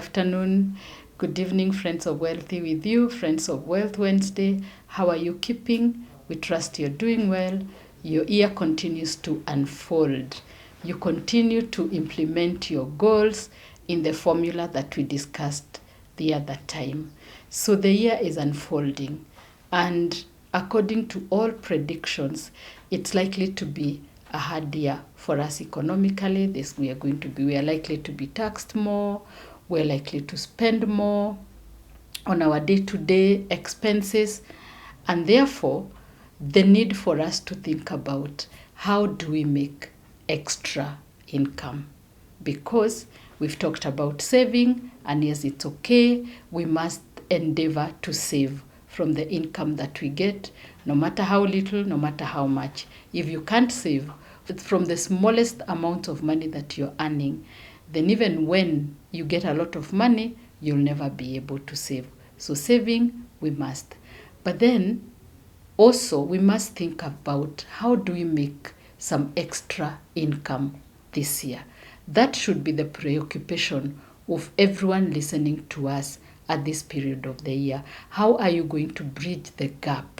afternoon, good evening, friends of Wealthy with you, friends of Wealth Wednesday. How are you keeping? We trust you're doing well. Your year continues to unfold. You continue to implement your goals in the formula that we discussed the other time. So the year is unfolding, and according to all predictions, it's likely to be a hard year for us economically. We are likely to be taxed more. We're likely to spend more on our day-to-day expenses, and therefore the need for us to think about how do we make extra income, because we've talked about saving, and yes, it's okay. We must endeavor to save from the income that we get, no matter how little, no matter how much. If you can't save from the smallest amount of money that you're earning, then even when you get a lot of money, you'll never be able to save. So saving, we must. But then also we must think about how do we make some extra income this year. That should be the preoccupation of everyone listening to us at this period of the year. How are you going to bridge the gap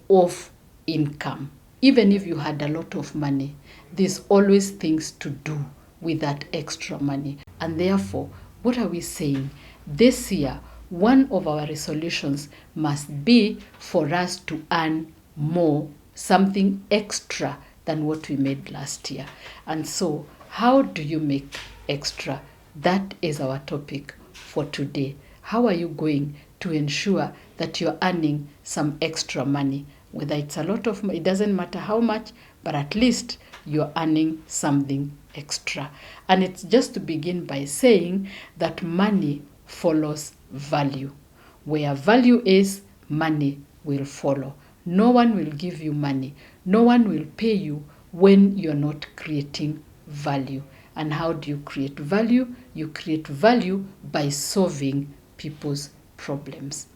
of income? Even if you had a lot of money, there's always things to do with that extra money. And therefore, what are we saying? This year, one of our resolutions must be for us to earn more, something extra than what we made last year. And so, how do you make extra? That is our topic for today. How are you going to ensure that you're earning some extra money? Whether it's a lot of money, it doesn't matter how much, but at least you're earning something extra. And it's just to begin by saying that money follows value. Where value is, money will follow. No one will give you money. No one will pay you when you're not creating value. And how do you create value? You create value by solving people's problems.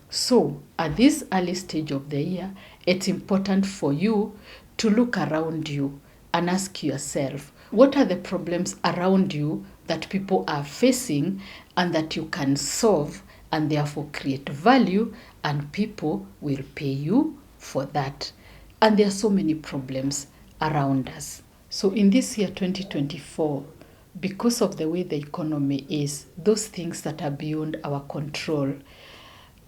So at this early stage of the year, it's important for you to look around you and ask yourself, what are the problems around you that people are facing and that you can solve and therefore create value, and people will pay you for that. And there are so many problems around us. So in this year 2024, because of the way the economy is, those things that are beyond our control,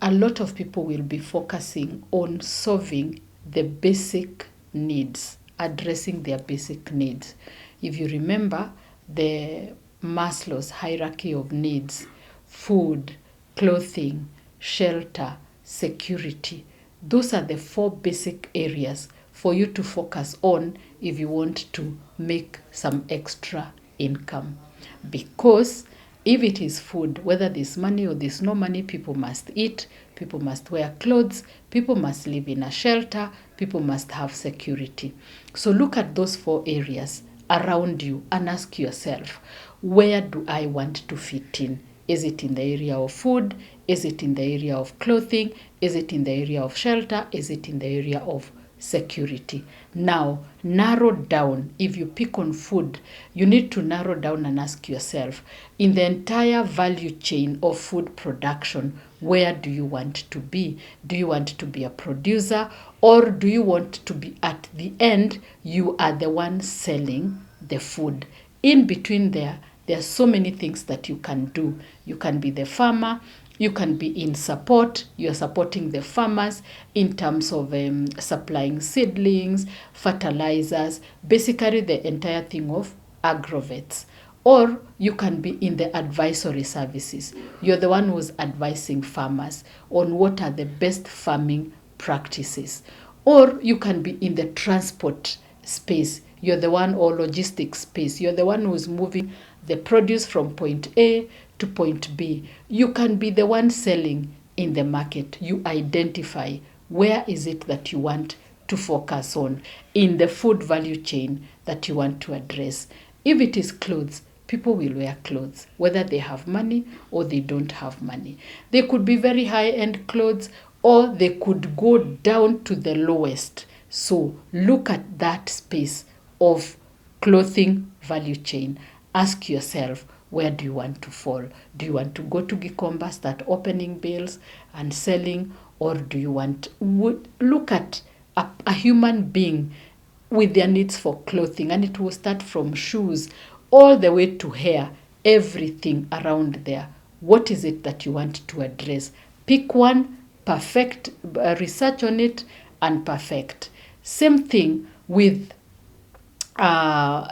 a lot of people will be focusing on solving the basic needs, addressing their basic needs. If you remember the Maslow's hierarchy of needs, food, clothing, shelter, security, those are the 4 basic areas for you to focus on if you want to make some extra income. Because if it is food, whether there's money or there's no money, people must eat, people must wear clothes, people must live in a shelter, people must have security. So look at those 4 areas around you and ask yourself, where do I want to fit in? Is it in the area of food? Is it in the area of clothing? Is it in the area of shelter? Is it in the area of security? Now, narrow down. If you pick on food, you need to narrow down and ask yourself, in the entire value chain of food production, where do you want to be? Do you want to be a producer, or do you want to be at the end, you are the one selling the food? In between there are so many things that you can do. You can be the farmer. You can be in support. You're supporting the farmers in terms of supplying seedlings, fertilizers, basically the entire thing of agrovets. Or you can be in the advisory services. You're the one who's advising farmers on what are the best farming practices. Or you can be in the transport space. You're the one, or logistics space. You're the one who's moving the produce from point A to point B. You can be the one selling in the market. You identify where is it that you want to focus on in the food value chain that you want to address. If it is clothes, people will wear clothes, whether they have money or they don't have money. They could be very high-end clothes, or they could go down to the lowest. So look at that space of clothing value chain. Ask yourself, where do you want to fall? Do you want to go to Gikomba, start opening bills and selling, or do you want look at a human being with their needs for clothing, and it will start from shoes all the way to hair, everything around there. What is it that you want to address? Pick one, perfect, research on it, and perfect. Same thing with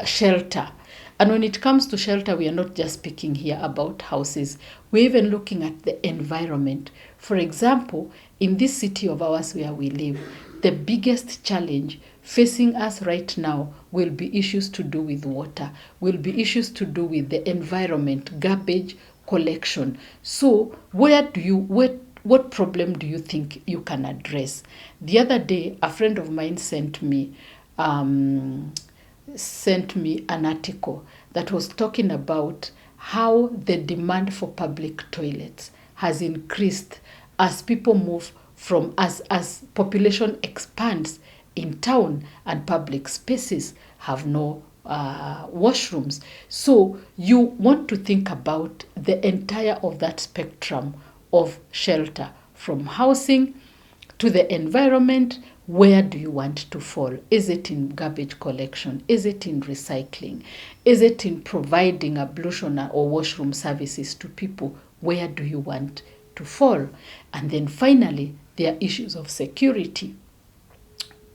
shelter. And when it comes to shelter, we are not just speaking here about houses. We're even looking at the environment. For example, in this city of ours where we live, the biggest challenge facing us right now will be issues to do with water, will be issues to do with the environment, garbage collection. So what problem do you think you can address? The other day, a friend of mine sent me an article that was talking about how the demand for public toilets has increased as people move from as population expands in town and public spaces have no washrooms. So you want to think about the entire of that spectrum of shelter, from housing to the environment. Where do you want to fall? Is it in garbage collection? Is it in recycling? Is it in providing ablution or washroom services to people? Where do you want to fall? And then finally, there are issues of security.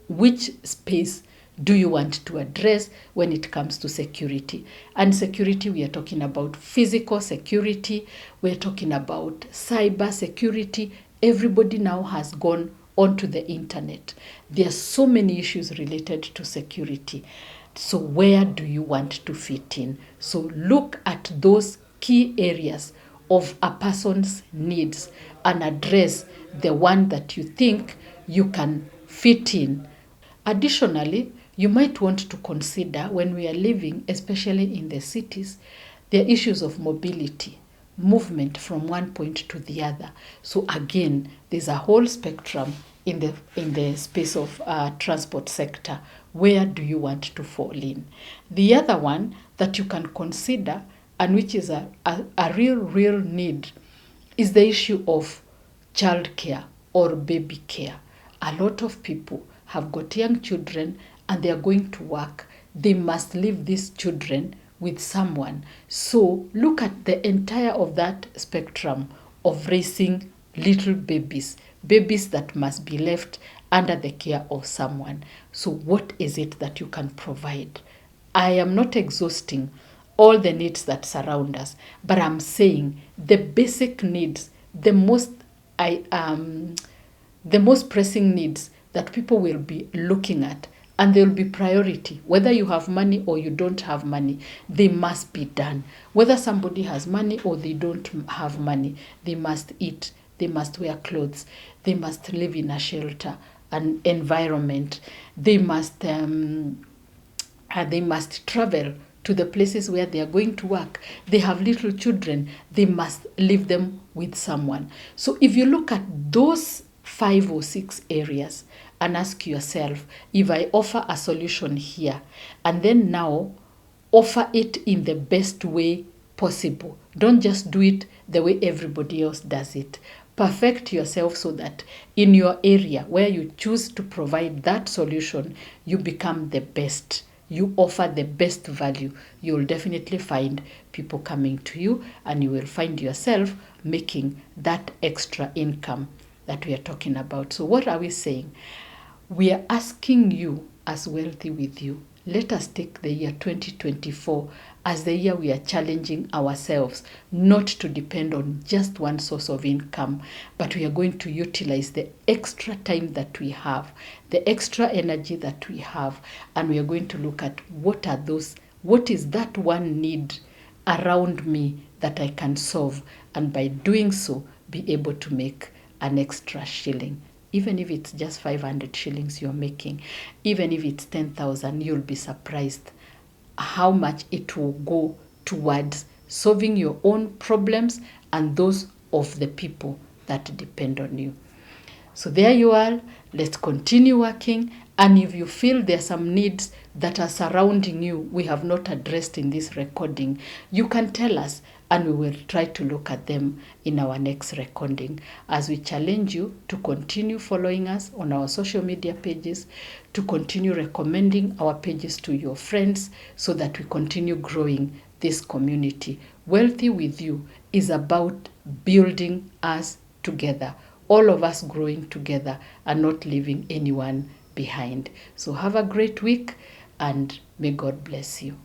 Which space do you want to address when it comes to security? And security, we are talking about physical security, we're talking about cyber security. Everybody now has gone onto the internet. There are so many issues related to security. So where do you want to fit in? So look at those key areas of a person's needs and address the one that you think you can fit in. Additionally, you might want to consider, when we are living, especially in the cities, there are issues of mobility, movement from one point to the other. So again, there's a whole spectrum in the space of transport sector. Where do you want to fall in? The other one that you can consider, and which is a real need, is the issue of childcare or baby care. A lot of people have got young children and they are going to work. They must leave these children with someone. So look at the entire of that spectrum of raising little babies that must be left under the care of someone. So what is it that you can provide? I am not exhausting all the needs that surround us, but I'm saying the basic needs, the most pressing needs that people will be looking at, and there will be priority. Whether you have money or you don't have money, they must be done. Whether somebody has money or they don't have money, they must eat, they must wear clothes, they must live in a shelter, an environment. They must travel to the places where they are going to work. They have little children, they must leave them with someone. So if you look at those 5 or 6 areas and ask yourself, if I offer a solution here, and then now offer it in the best way possible. Don't just do it the way everybody else does it. Perfect yourself so that in your area where you choose to provide that solution, you become the best. You offer the best value. You will definitely find people coming to you, and you will find yourself making that extra income that we are talking about. So what are we saying? We are asking you, as Wealthy with You, let us take the year 2024 as the year we are challenging ourselves not to depend on just one source of income, but we are going to utilize the extra time that we have, the extra energy that we have, and we are going to look at what is that one need around me that I can solve, and by doing so, be able to make an extra shilling. Even if it's just 500 shillings you're making, even if it's 10,000, you'll be surprised how much it will go towards solving your own problems and those of the people that depend on you. So there you are. Let's continue working And if you feel there are some needs that are surrounding you we have not addressed in this recording, you can tell us and we will try to look at them in our next recording, as we challenge you to continue following us on our social media pages, to continue recommending our pages to your friends so that we continue growing this community. Wealthy with You is about building us together, all of us growing together and not leaving anyone behind. So have a great week and may God bless you.